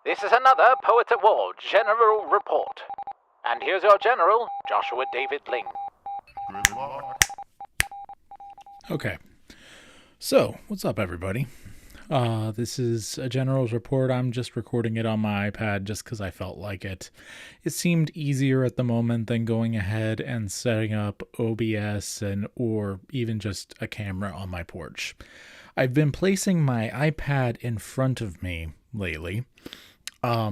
This is another Poets at War General Report. And here's your General, Joshua David Ling. Good luck. Okay, so what's up, everybody? This is a General's Report. I'm just recording it on my iPad just because I felt like it. It seemed easier at the moment than going ahead and setting up OBS or even just a camera on my porch. I've been placing my iPad in front of me lately,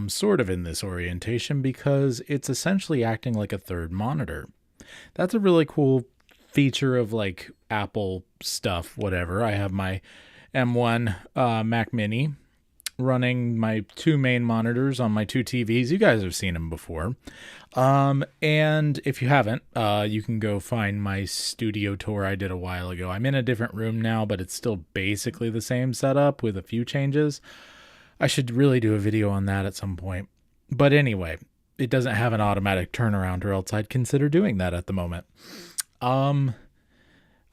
sort of in this orientation, because it's essentially acting like a third monitor. That's a really cool feature of like Apple stuff, whatever. I have my M1 Mac Mini running my two main monitors on my two TVs. You guys have seen them before. And if you haven't, you can go find my studio tour I did a while ago. I'm in a different room now, but it's still basically the same setup with a few changes. I should really do a video on that at some point. But anyway, it doesn't have an automatic turnaround, or else I'd consider doing that at the moment. I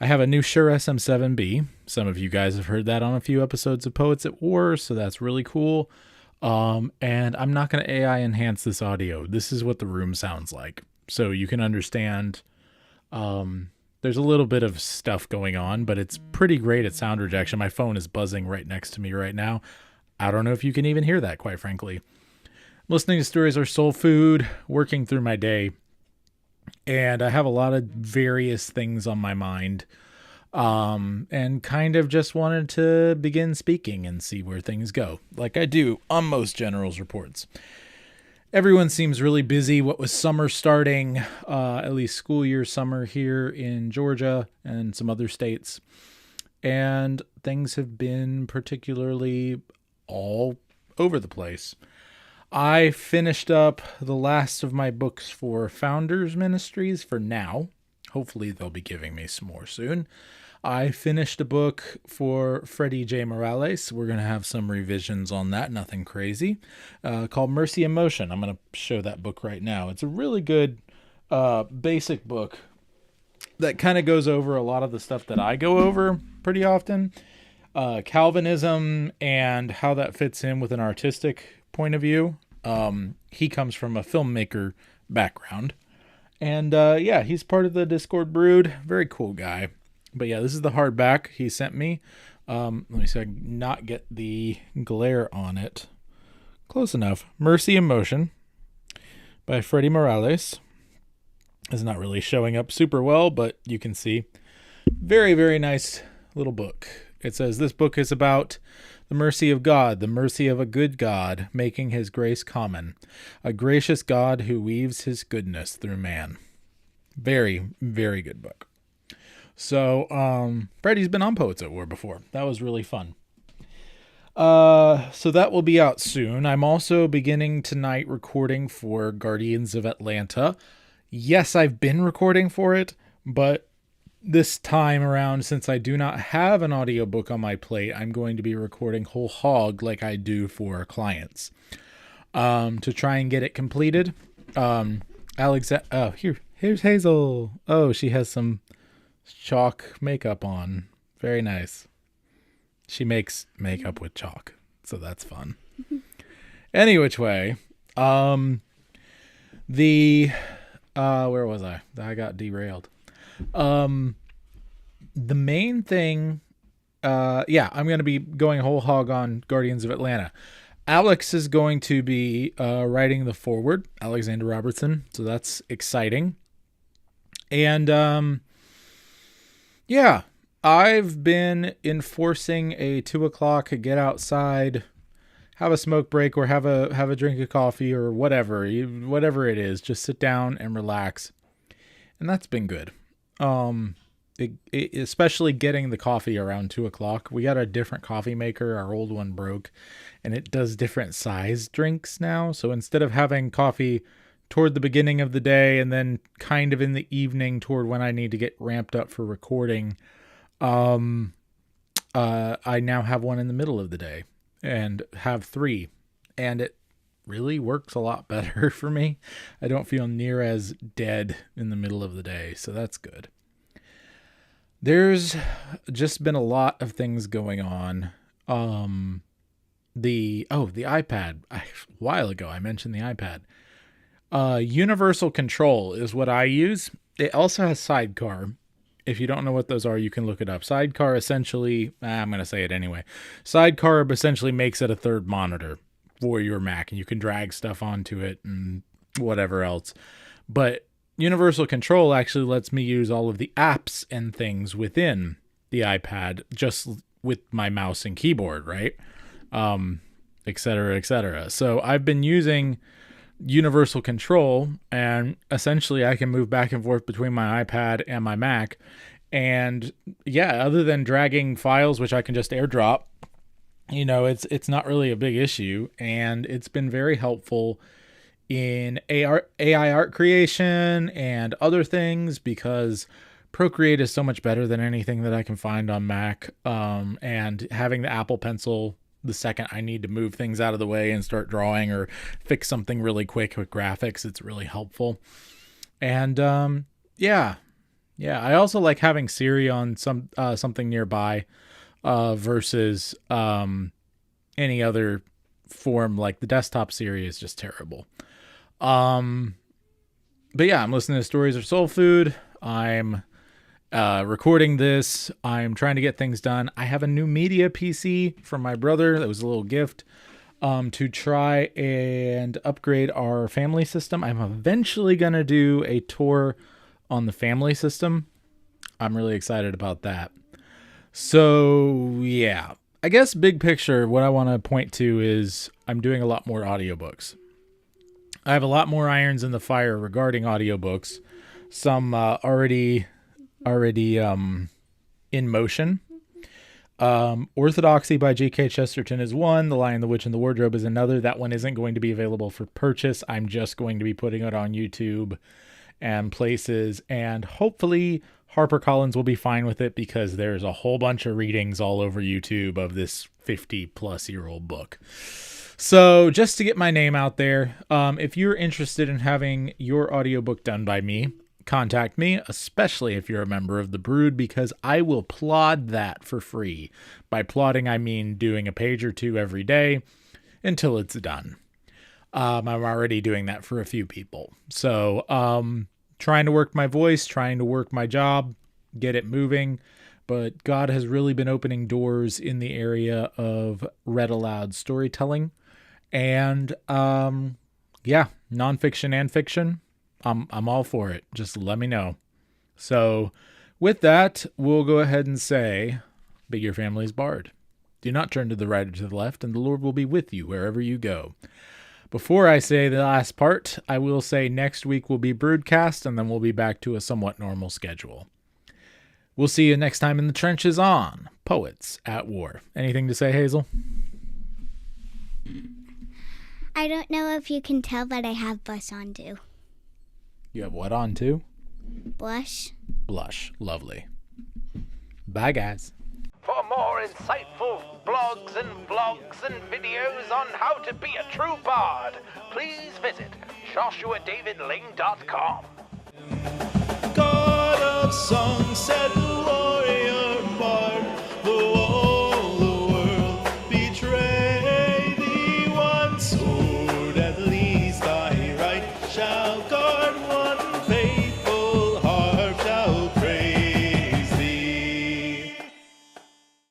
have a new Shure SM7B. Some of you guys have heard that on a few episodes of Poets at War, so that's really cool. And I'm not going to AI enhance this audio. This is what the room sounds like, so you can understand. There's a little bit of stuff going on, but it's pretty great at sound rejection. My phone is buzzing right next to me right now. I don't know if you can even hear that, quite frankly. Listening to stories are soul food, working through my day. And I have a lot of various things on my mind, and kind of just wanted to begin speaking and see where things go, like I do on most General's Reports. Everyone seems really busy. What with summer starting, at least school year summer here in Georgia and some other states, and things have been particularly all over the place. I finished up the last of my books for Founders Ministries for now. Hopefully they'll be giving me some more soon. I finished a book for Freddie J. Morales. We're going to have some revisions on that, nothing crazy, called Mercy in Motion. I'm going to show that book right now. It's a really good basic book that kind of goes over a lot of the stuff that I go over pretty often. Calvinism and how that fits in with an artistic point of view. He comes from a filmmaker background, and he's part of the Discord Brood. Very cool guy. But yeah, this is the hardback he sent me. Let me see if I can not get the glare on it. Close enough. Mercy in Motion by Freddie Morales. It's not really showing up super well, but you can see. Very, very nice little book. It says this book is about the mercy of God, the mercy of a good God, making his grace common. A gracious God who weaves his goodness through man. Very, very good book. So, Freddie's been on Poets at War before. That was really fun. So that will be out soon. I'm also beginning tonight recording for Guardians of Atlanta. Yes, I've been recording for it, but this time around, since I do not have an audiobook on my plate, I'm going to be recording whole hog like I do for clients, to try and get it completed. Here's Hazel. Oh, she has some chalk makeup on. Very nice. She makes makeup with chalk, so that's fun. Any which way, where was I? I got derailed. The main thing, I'm going to be going whole hog on Guardians of Atlanta. Alex is going to be writing the foreword, Alexander Robertson, so that's exciting. And I've been enforcing a 2:00 get outside, have a smoke break, or have a drink of coffee, or whatever it is. Just sit down and relax, and that's been good. Especially getting the coffee around 2:00. We got a different coffee maker. Our old one broke, and it does different size drinks now. So instead of having coffee toward the beginning of the day and then kind of in the evening toward when I need to get ramped up for recording, I now have one in the middle of the day and have 3, and it really works a lot better for me. I don't feel near as dead in the middle of the day, so that's good. There's just been a lot of things going on. the iPad. A while ago, I mentioned the iPad. Universal Control is what I use. It also has Sidecar. If you don't know what those are, you can look it up. Sidecar essentially, I'm going to say it anyway. Sidecar essentially makes it a third monitor for your Mac, and you can drag stuff onto it and whatever else. But Universal Control actually lets me use all of the apps and things within the iPad just with my mouse and keyboard, right? Et cetera, et cetera. So I've been using Universal Control, and essentially I can move back and forth between my iPad and my Mac. And yeah, other than dragging files, which I can just airdrop, it's not really a big issue. And it's been very helpful in AI art creation and other things, because Procreate is so much better than anything that I can find on Mac. And having the Apple Pencil the second I need to move things out of the way and start drawing or fix something really quick with graphics, it's really helpful. And yeah, I also like having Siri on something nearby versus any other form. Like the desktop Siri is just terrible. But yeah, I'm listening to Stories of Soul Food. I'm recording this. I'm trying to get things done. I have a new media PC from my brother. That was a little gift to try and upgrade our family system. I'm eventually going to do a tour on the family system. I'm really excited about that. So yeah, I guess big picture, what I want to point to is I'm doing a lot more audiobooks. I have a lot more irons in the fire regarding audiobooks. Some already in motion. Orthodoxy by G.K. Chesterton is one. The Lion, the Witch, and the Wardrobe is another. That one isn't going to be available for purchase. I'm just going to be putting it on YouTube and places, and hopefully HarperCollins will be fine with it, because there's a whole bunch of readings all over YouTube of this 50-plus-year-old book. So just to get my name out there, if you're interested in having your audiobook done by me, contact me, especially if you're a member of the Brood, because I will plod that for free. By plodding, I mean doing a page or two every day until it's done. I'm already doing that for a few people. So trying to work my voice, trying to work my job, get it moving. But God has really been opening doors in the area of read aloud storytelling. And yeah, nonfiction and fiction. I'm all for it. Just let me know. So with that, we'll go ahead and say, be your family's bard. Do not turn to the right or to the left, and the Lord will be with you wherever you go. Before I say the last part, I will say next week will be Broodcast, and then we'll be back to a somewhat normal schedule. We'll see you next time in the trenches on Poets at War. Anything to say, Hazel? I don't know if you can tell, but I have blush on too. You have what on too? Blush. Blush. Lovely. Bye, guys. For more insightful blogs and vlogs and videos on how to be a true bard, please visit joshuadavidling.com. God of song said